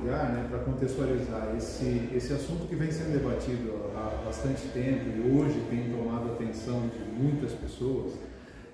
lugar, né, para contextualizar esse assunto que vem sendo debatido há bastante tempo e hoje tem tomado a atenção de muitas pessoas,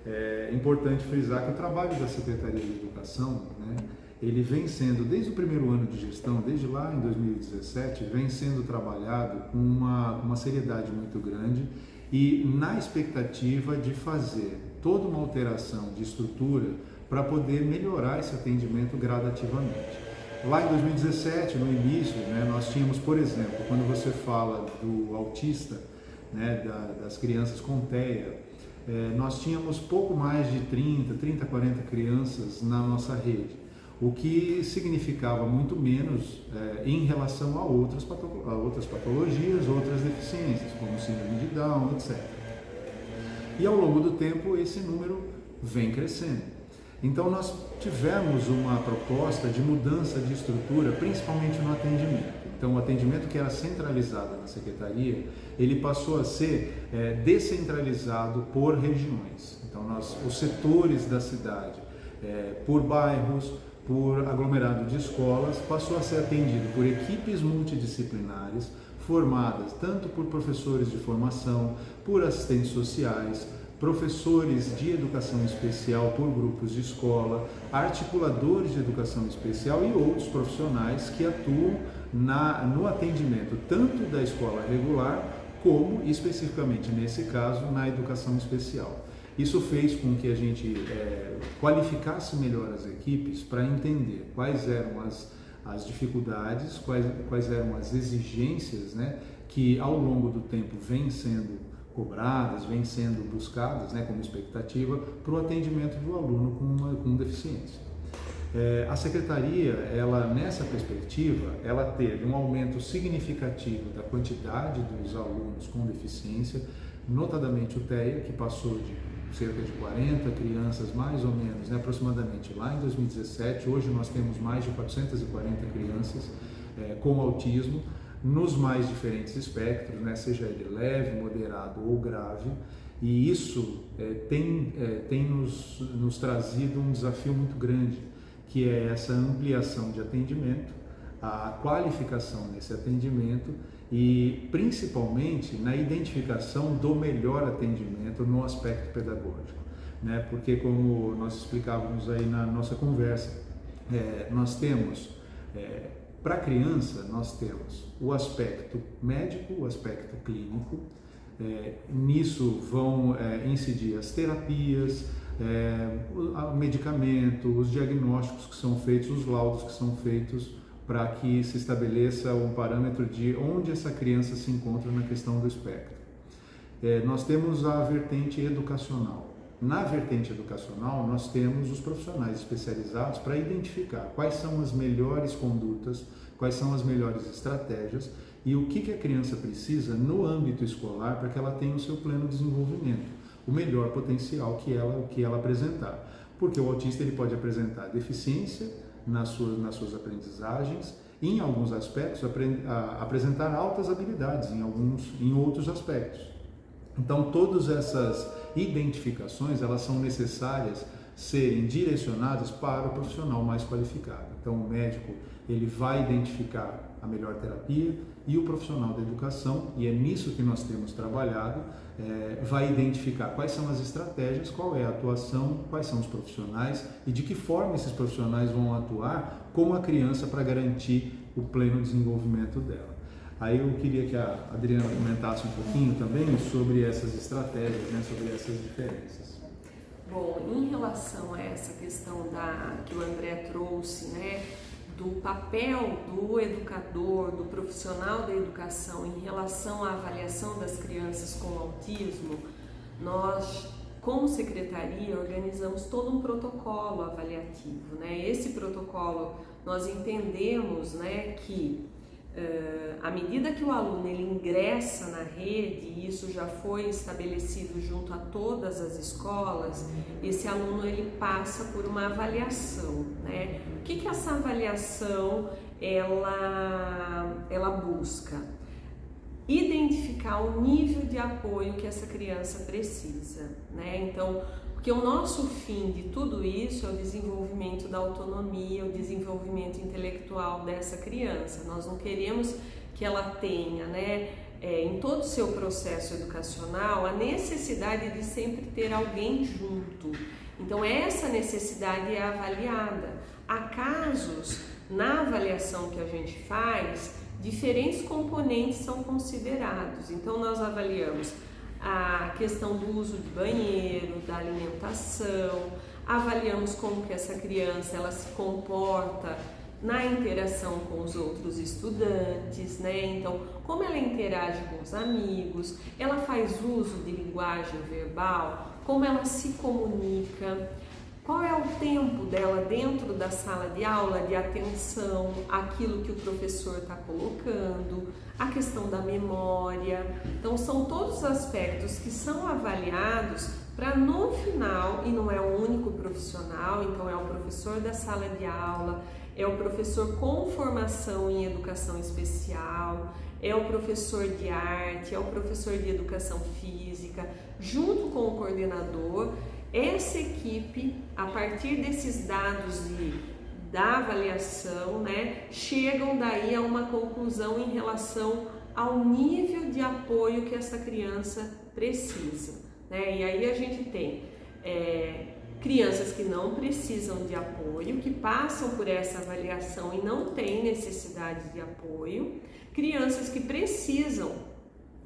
é importante frisar que o trabalho da Secretaria de Educação, né, ele vem sendo, desde o primeiro ano de gestão, desde lá em 2017, vem sendo trabalhado com uma seriedade muito grande e na expectativa de fazer toda uma alteração de estrutura para poder melhorar esse atendimento gradativamente. Lá em 2017, no início, né, nós tínhamos, por exemplo, quando você fala do autista, né, das crianças com TEA, nós tínhamos pouco mais de 30, 40 crianças na nossa rede, o que significava muito menos em relação a outras patologias, outras deficiências, como síndrome de Down, etc. E ao longo do tempo esse número vem crescendo. Então nós tivemos uma proposta de mudança de estrutura, principalmente no atendimento. Então o atendimento que era centralizado na Secretaria, ele passou a ser descentralizado por regiões. Então os setores da cidade, por bairros, por aglomerado de escolas, passou a ser atendido por equipes multidisciplinares, formadas tanto por professores de formação, por assistentes sociais, professores de educação especial por grupos de escola, articuladores de educação especial e outros profissionais que atuam no atendimento tanto da escola regular como, especificamente nesse caso, na educação especial. Isso fez com que a gente qualificasse melhor as equipes para entender quais eram as dificuldades, quais eram as exigências, né, que ao longo do tempo vêm sendo cobradas, vêm sendo buscadas, né, como expectativa para o atendimento do aluno com deficiência. A Secretaria, nessa perspectiva, ela teve um aumento significativo da quantidade dos alunos com deficiência, notadamente o TEA, que passou de cerca de 40 crianças, mais ou menos, né, aproximadamente lá em 2017. Hoje nós temos mais de 440 crianças com autismo, nos mais diferentes espectros, né, seja ele leve, moderado ou grave, e isso tem nos trazido um desafio muito grande, que é essa ampliação de atendimento, a qualificação nesse atendimento e principalmente na identificação do melhor atendimento no aspecto pedagógico, né? Porque como nós explicávamos aí na nossa conversa, nós temos para a criança, nós temos o aspecto médico, o aspecto clínico, nisso vão incidir as terapias, o medicamento, os diagnósticos que são feitos, os laudos que são feitos para que se estabeleça um parâmetro de onde essa criança se encontra na questão do espectro. Nós temos a vertente educacional. Na vertente educacional, nós temos os profissionais especializados para identificar quais são as melhores condutas, quais são as melhores estratégias e o que a criança precisa no âmbito escolar para que ela tenha o seu pleno desenvolvimento, o melhor potencial que ela apresentar. Porque o autista ele pode apresentar deficiência nas suas aprendizagens e, em alguns aspectos, apresentar altas habilidades em outros aspectos. Então, todas essas identificações, elas são necessárias serem direcionadas para o profissional mais qualificado. Então, o médico, ele vai identificar a melhor terapia e o profissional da educação, e é nisso que nós temos trabalhado, vai identificar quais são as estratégias, qual é a atuação, quais são os profissionais e de que forma esses profissionais vão atuar com a criança para garantir o pleno desenvolvimento dela. Aí eu queria que a Adriana comentasse um pouquinho também sobre essas estratégias, né, sobre essas diferenças. Bom, em relação a essa questão que o André trouxe, né, do papel do educador, do profissional da educação em relação à avaliação das crianças com autismo, nós, como secretaria, organizamos todo um protocolo avaliativo, né? Esse protocolo, nós entendemos, né, que à medida que o aluno ele ingressa na rede, e isso já foi estabelecido junto a todas as escolas, esse aluno ele passa por uma avaliação, né? O que essa avaliação ela busca? Identificar o nível de apoio que essa criança precisa, né? Então, o Porque o nosso fim de tudo isso é o desenvolvimento da autonomia, o desenvolvimento intelectual dessa criança. Nós não queremos que ela tenha, né, em todo o seu processo educacional, a necessidade de sempre ter alguém junto. Então, essa necessidade é avaliada. Há casos, na avaliação que a gente faz, diferentes componentes são considerados. Então, nós avaliamos a questão do uso de banheiro, da alimentação, avaliamos como que essa criança ela se comporta na interação com os outros estudantes, né? Então, como ela interage com os amigos, ela faz uso de linguagem verbal, como ela se comunica, qual é o tempo dela dentro da sala de aula de atenção àquilo que o professor está colocando, a questão da memória. Então, são todos os aspectos que são avaliados para no final, e não é o único profissional, então é o professor da sala de aula, é o professor com formação em educação especial, é o professor de arte, é o professor de educação física, junto com o coordenador. Essa equipe, a partir desses dados da avaliação, né, chegam daí a uma conclusão em relação ao nível de apoio que essa criança precisa, né? E aí a gente tem crianças que não precisam de apoio, que passam por essa avaliação e não têm necessidade de apoio, crianças que precisam,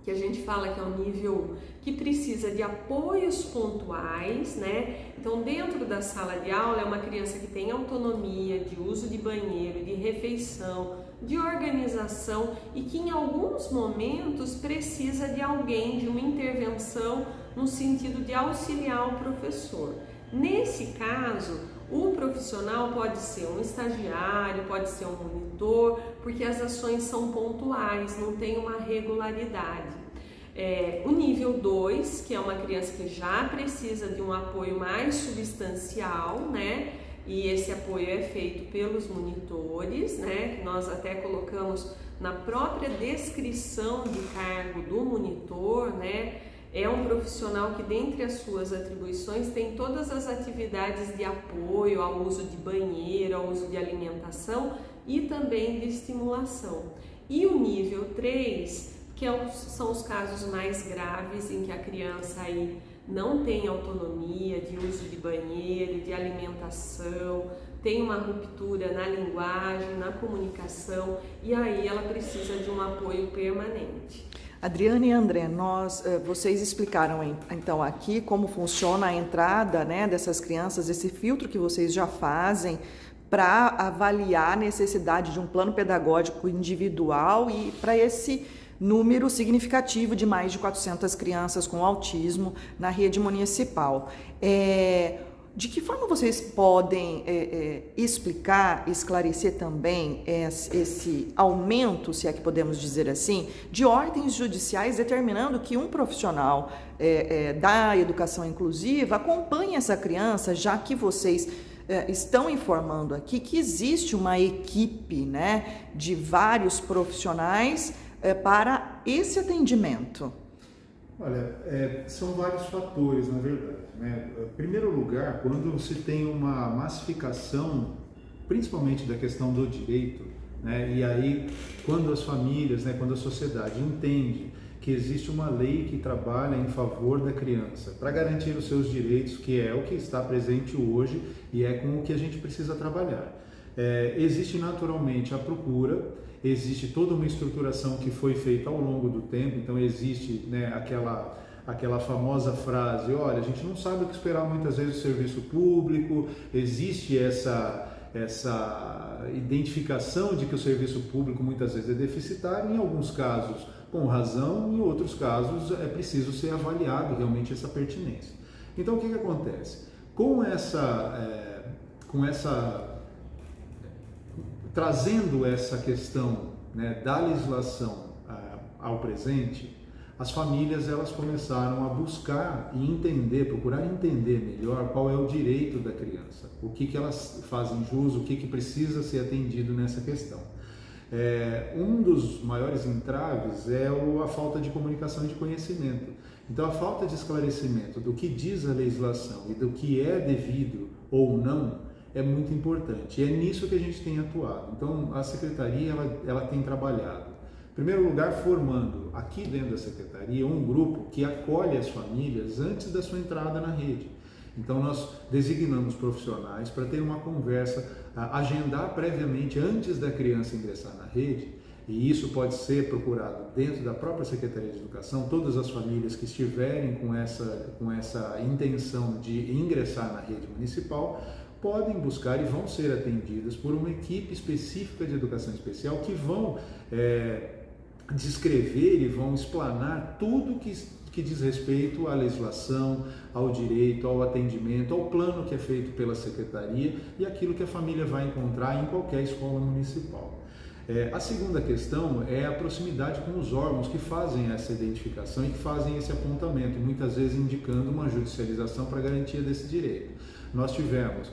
que a gente fala que é um nível que precisa de apoios pontuais, né? Então, dentro da sala de aula é uma criança que tem autonomia de uso de banheiro, de refeição, de organização e que em alguns momentos precisa de alguém, de uma intervenção no sentido de auxiliar o professor. Nesse caso, o profissional pode ser um estagiário, pode ser um monitor, porque as ações são pontuais, não tem uma regularidade. O nível 2, que é uma criança que já precisa de um apoio mais substancial, né? E esse apoio é feito pelos monitores, né? Que nós até colocamos na própria descrição de cargo do monitor, né? É um profissional que, dentre as suas atribuições, tem todas as atividades de apoio ao uso de banheiro, ao uso de alimentação e também de estimulação. E o nível 3, que são os casos mais graves em que a criança aí não tem autonomia de uso de banheiro, de alimentação, tem uma ruptura na linguagem, na comunicação e aí ela precisa de um apoio permanente. Adriana e André, vocês explicaram então aqui como funciona a entrada, né, dessas crianças, esse filtro que vocês já fazem para avaliar a necessidade de um plano pedagógico individual e para esse número significativo de mais de 400 crianças com autismo na rede municipal. De que forma vocês podem explicar, esclarecer também esse aumento, se é que podemos dizer assim, de ordens judiciais determinando que um profissional da educação inclusiva acompanhe essa criança, já que vocês estão informando aqui que existe uma equipe, né, de vários profissionais para esse atendimento? Olha, são vários fatores, na verdade, né? Em primeiro lugar, quando se tem uma massificação, principalmente da questão do direito, né? E aí, quando as famílias, né, quando a sociedade entende que existe uma lei que trabalha em favor da criança para garantir os seus direitos, que é o que está presente hoje e é com o que a gente precisa trabalhar. Existe naturalmente a procura, existe toda uma estruturação que foi feita ao longo do tempo, então existe, né, aquela famosa frase, olha, a gente não sabe o que esperar muitas vezes do serviço público, existe essa identificação de que o serviço público muitas vezes é deficitário, em alguns casos com razão, em outros casos é preciso ser avaliado realmente essa pertinência. Então o que acontece? Trazendo essa questão, né, da legislação ao presente, as famílias elas começaram a buscar e entender, procurar entender melhor qual é o direito da criança, o que elas fazem jus, o que precisa ser atendido nessa questão. Um dos maiores entraves é a falta de comunicação e de conhecimento. Então, a falta de esclarecimento do que diz a legislação e do que é devido ou não é muito importante. E é nisso que a gente tem atuado. Então, a Secretaria ela tem trabalhado, em primeiro lugar, formando aqui dentro da Secretaria um grupo que acolhe as famílias antes da sua entrada na rede. Então, nós designamos profissionais para ter uma conversa, agendar previamente antes da criança ingressar na rede, e isso pode ser procurado dentro da própria Secretaria de Educação. Todas as famílias que estiverem com essa intenção de ingressar na rede municipal podem buscar e vão ser atendidas por uma equipe específica de educação especial que vão descrever e vão explanar tudo que diz respeito à legislação, ao direito, ao atendimento, ao plano que é feito pela Secretaria e aquilo que a família vai encontrar em qualquer escola municipal. A segunda questão é a proximidade com os órgãos que fazem essa identificação e que fazem esse apontamento, muitas vezes indicando uma judicialização para a garantia desse direito. Nós tivemos,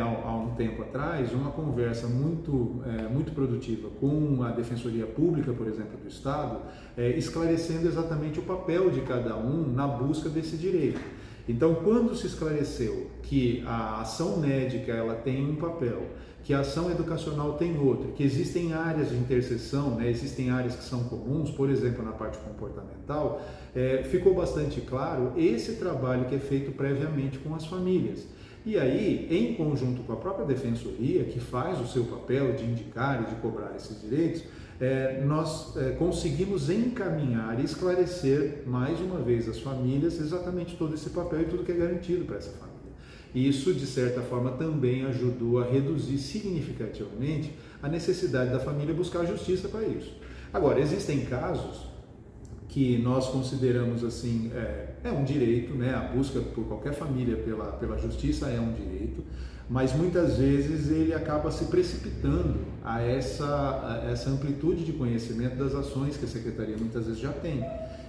há um tempo atrás, uma conversa muito produtiva com a Defensoria Pública, por exemplo, do Estado, esclarecendo exatamente o papel de cada um na busca desse direito. Então, quando se esclareceu que a ação médica ela tem um papel, que a ação educacional tem outro, que existem áreas de interseção, existem áreas que são comuns, por exemplo, na parte comportamental, ficou bastante claro esse trabalho que é feito previamente com as famílias. E aí, em conjunto com a própria Defensoria, que faz o seu papel de indicar e de cobrar esses direitos, nós conseguimos encaminhar e esclarecer mais uma vez às famílias exatamente todo esse papel e tudo que é garantido para essa família. Isso, de certa forma, também ajudou a reduzir significativamente a necessidade da família buscar justiça para isso. Agora, existem casos que nós consideramos assim, um direito, a busca por qualquer família pela justiça é um direito, mas muitas vezes ele acaba se precipitando a essa amplitude de conhecimento das ações que a Secretaria muitas vezes já tem.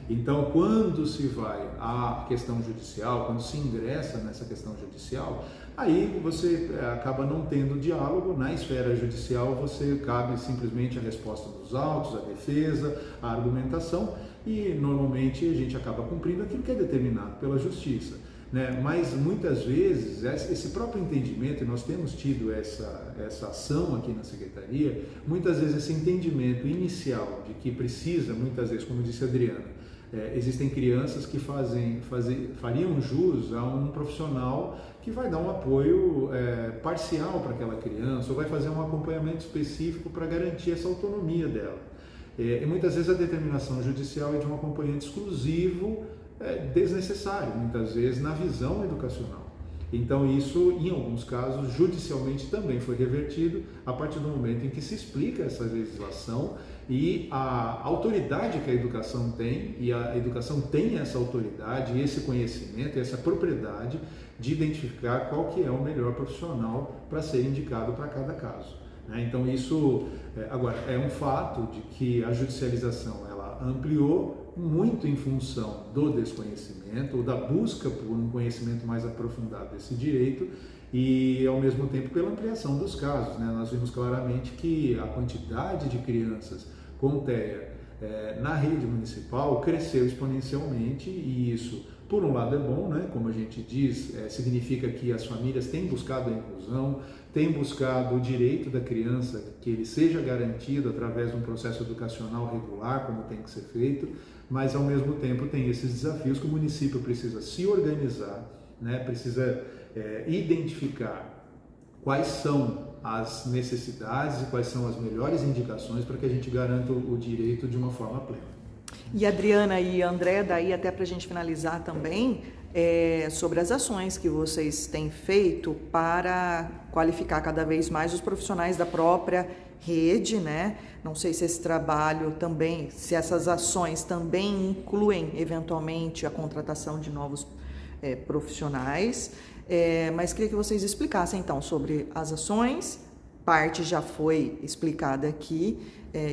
Então, quando se vai à questão judicial, quando se ingressa nessa questão judicial, aí você acaba não tendo diálogo. Na esfera judicial, você cabe simplesmente a resposta dos autos, a defesa, a argumentação, e normalmente a gente acaba cumprindo aquilo que é determinado pela justiça. Mas muitas vezes esse próprio entendimento, e nós temos tido essa ação aqui na Secretaria, muitas vezes esse entendimento inicial de que precisa, muitas vezes, como disse a Adriana, existem crianças que fariam jus a um profissional que vai dar um apoio parcial para aquela criança, ou vai fazer um acompanhamento específico para garantir essa autonomia dela. E muitas vezes a determinação judicial é de um acompanhante exclusivo, desnecessário, muitas vezes na visão educacional. Então isso, em alguns casos, judicialmente também foi revertido a partir do momento em que se explica essa legislação e a autoridade que a educação tem, e a educação tem essa autoridade, esse conhecimento, essa propriedade de identificar qual que é o melhor profissional para ser indicado para cada caso. Então isso, agora, é um fato de que a judicialização ela ampliou muito em função do desconhecimento ou da busca por um conhecimento mais aprofundado desse direito e, ao mesmo tempo, pela ampliação dos casos. Nós vimos claramente que a quantidade de crianças com TEA na rede municipal cresceu exponencialmente e isso, por um lado, é bom, como a gente diz, significa que as famílias têm buscado a inclusão, têm buscado o direito da criança, que ele seja garantido através de um processo educacional regular, como tem que ser feito, mas ao mesmo tempo tem esses desafios que o município precisa se organizar, precisa identificar quais são as necessidades e quais são as melhores indicações para que a gente garanta o direito de uma forma plena. E Adriana e André, daí até para a gente finalizar também, sobre as ações que vocês têm feito para qualificar cada vez mais os profissionais da própria rede, Não sei se esse trabalho também, se essas ações também incluem eventualmente a contratação de novos profissionais, mas queria que vocês explicassem então sobre as ações, parte já foi explicada aqui,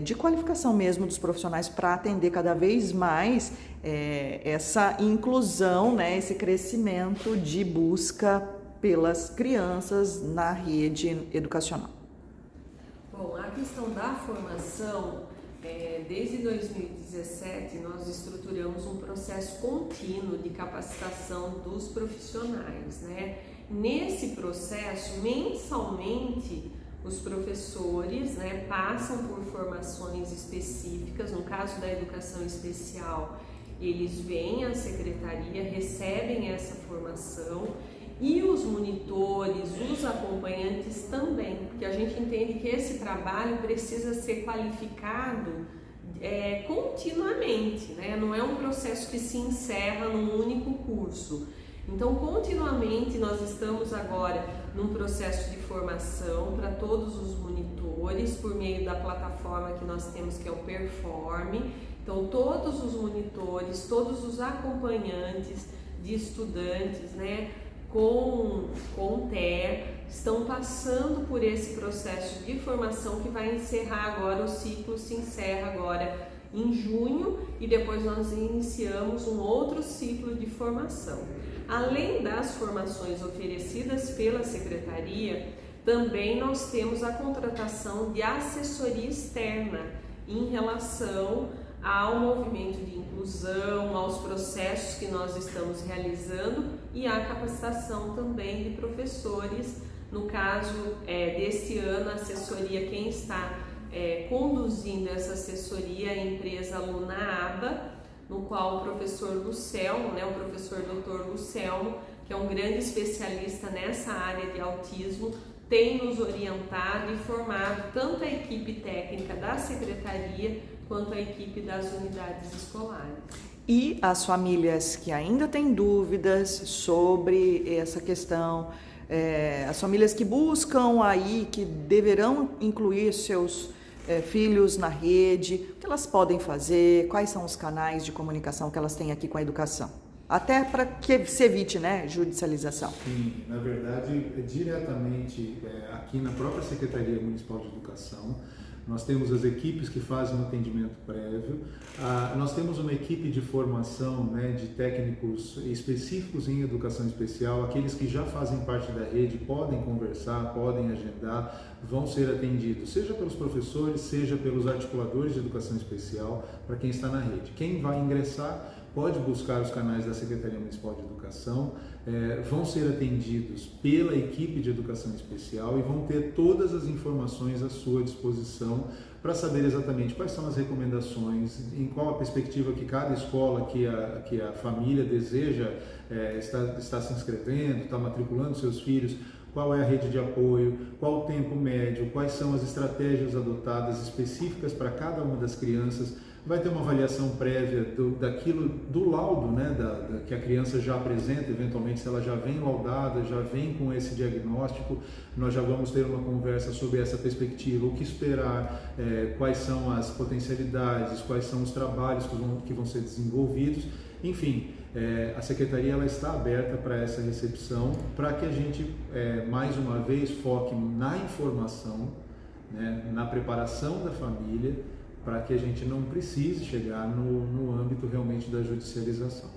de qualificação mesmo dos profissionais para atender cada vez mais essa inclusão, esse crescimento de busca pelas crianças na rede educacional. Bom, a questão da formação, Desde 2017 nós estruturamos um processo contínuo de capacitação dos profissionais, né? Nesse processo, mensalmente, os professores, né, passam por formações específicas. No caso da educação especial, eles vêm à secretaria, recebem essa formação, e os monitores, os acompanhantes também, porque a gente entende que esse trabalho precisa ser qualificado continuamente, né? Não é um processo que se encerra num único curso. Então, continuamente nós estamos agora num processo de formação para todos os monitores por meio da plataforma que nós temos, que é o Performe. Então, todos os monitores, todos os acompanhantes de estudantes, né, com TER, estão passando por esse processo de formação que vai encerrar agora, o ciclo se encerra agora em junho, e depois nós iniciamos um outro ciclo de formação. Além das formações oferecidas pela Secretaria, também nós temos a contratação de assessoria externa em relação ao movimento de inclusão, aos processos que nós estamos realizando e à capacitação também de professores. No caso deste ano, a assessoria, quem está conduzindo essa assessoria é a empresa Lunaaba, no qual o professor Lucelmo, né, o professor Dr. Lucelmo, que é um grande especialista nessa área de autismo, tem nos orientado e formado tanto a equipe técnica da Secretaria quanto a equipe das unidades escolares. E as famílias que ainda têm dúvidas sobre essa questão, as famílias que buscam aí, que deverão incluir seus filhos na rede, o que elas podem fazer, quais são os canais de comunicação que elas têm aqui com a educação? Até para que se evite, né, judicialização. Sim, na verdade, diretamente aqui na própria Secretaria Municipal de Educação, nós temos as equipes que fazem um atendimento prévio, nós temos uma equipe de formação, né, de técnicos específicos em educação especial. Aqueles que já fazem parte da rede podem conversar, podem agendar, vão ser atendidos, seja pelos professores, seja pelos articuladores de educação especial, para quem está na rede. Quem vai ingressar pode buscar os canais da Secretaria Municipal de Educação, vão ser atendidos pela equipe de educação especial e vão ter todas as informações à sua disposição para saber exatamente quais são as recomendações, em qual a perspectiva que cada escola que a família deseja está se inscrevendo, está matriculando seus filhos, qual é a rede de apoio, qual o tempo médio, quais são as estratégias adotadas específicas para cada uma das crianças. Vai ter uma avaliação prévia do laudo, né, que a criança já apresenta, eventualmente se ela já vem laudada, já vem com esse diagnóstico, nós já vamos ter uma conversa sobre essa perspectiva, o que esperar, quais são as potencialidades, quais são os trabalhos que vão ser desenvolvidos, enfim. A Secretaria ela está aberta para essa recepção, para que a gente, mais uma vez, foque na informação, né, na preparação da família, para que a gente não precise chegar no âmbito realmente da judicialização.